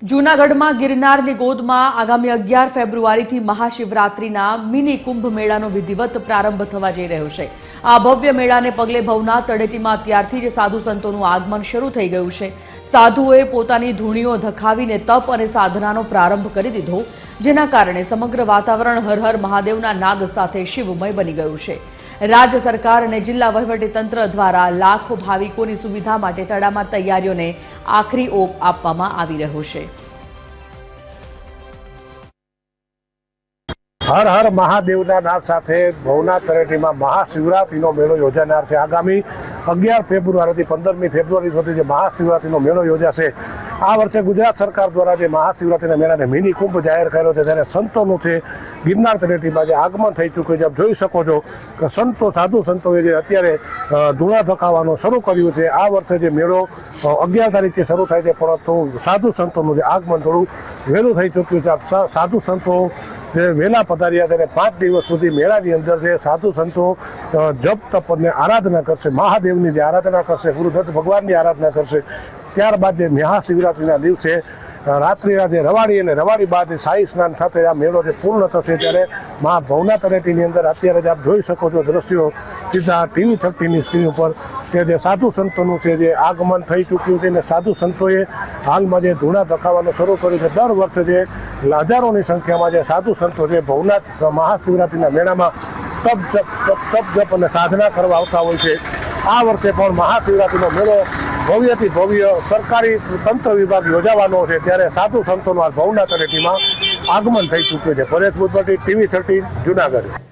જૂનાગઢમાં ગિરનારની ગોદમાં આગામી 11 ફેબ્રુઆરીથી મહાશિવરાત્રીના મિની કુંભ મેળાનો વિધિવત પ્રારંભ થવા જઈ રહ્યો છે। આ ભવ્ય મેળાને પગલે ભવનાથ તળેટીમાં અત્યારથી જ સાધુ સંતોનું આગમન શરૂ થઈ ગયું છે। સાધુઓએ પોતાની ધૂણીઓ ધખાવીને તપ અને સાધનાનો પ્રારંભ કરી દીધો, જેના કારણે સમગ્ર વાતાવરણ હર હર મહાદેવના નાદ સાથે શિવમય બની ગયું છે। राज्य सरकार और जिला वहीवटीतंत्र द्वारा लाखों भाविकों सुविधा माटे तड़ामार तैयारीओं ने आखरी ओप आपवामां आवी रह्यो छे। हर हर महादेवना नाद साथे भवनाथ तळेटीमां महाशिवरात्रिनो मेळो योजानार छे। आगामी 11 फेब्रुआरी 15 फेब्रुआरी सुधी जे महाशिवरात्रिनो मेळो योजाशे। आ वर्षे गुजरात सरकार द्वारा जे महाशिवरात्रिना मेळाने मिनी कुंभ जाहेर कर्यो छे, त्यारे संतोनुं छे गिरनार तळेटीमां जे आगमन थई चूक्युं छे। आप जोई शको छो के संतो साधु संतोए जे अत्यारे धूणा धकाववानुं शरू कर्युं छे। आ वर्षे जे मेळो 11 तारीखे शरू थाय छे, परंतु साधु संतोनुं जे आगमन थोडुं वहेલું થઈ ચૂક્યું છે। साधु संतो જે વહેલા પધાર્યા ત્યારે 5 દિવસ સુધી મેળાની અંદર છે સાધુ સંતો જપ તપ અને આરાધના કરશે, મહાદેવની જે આરાધના કરશે, ગુરુદત્ત ભગવાનની આરાધના કરશે। ત્યારબાદ જે મહાશિવરાત્રિના દિવસે રાત્રિના જે રવાડી અને રવાડી બાદ શાહી સ્નાન સાથે આ મેળો જે પૂર્ણ થશે, ત્યારે મા ભવનાથ તળેટીની અંદર અત્યારે જ આપ જોઈ શકો છો દ્રશ્યો સીધા TV30ની સ્ક્રીન ઉપર કે જે સાધુ સંતોનું છે જે આગમન થઈ ચૂક્યું છે અને સાધુ સંતોએ હાલમાં જે ધૂણા ધખાવવાનું શરૂ કર્યું છે। દર વર્ષે જે હજારોની સંખ્યામાં જે સાધુ સંતો છે ભવનાથ મહાશિવરાત્રિના મેળામાં તપ જપ અને સાધના કરવા આવતા હોય છે। આ વર્ષે પણ મહાશિવરાત્રિનો મેળો ભવ્યથી ભવ્ય સરકારી તંત્ર વિભાગ યોજાવાનો છે, ત્યારે સાધુ સંતોનું આ ભવનાથ તળેટીમાં આગમન થઈ ચૂક્યું છે। પરેશ બુદ્ધવટી, TV30 જૂનાગઢ।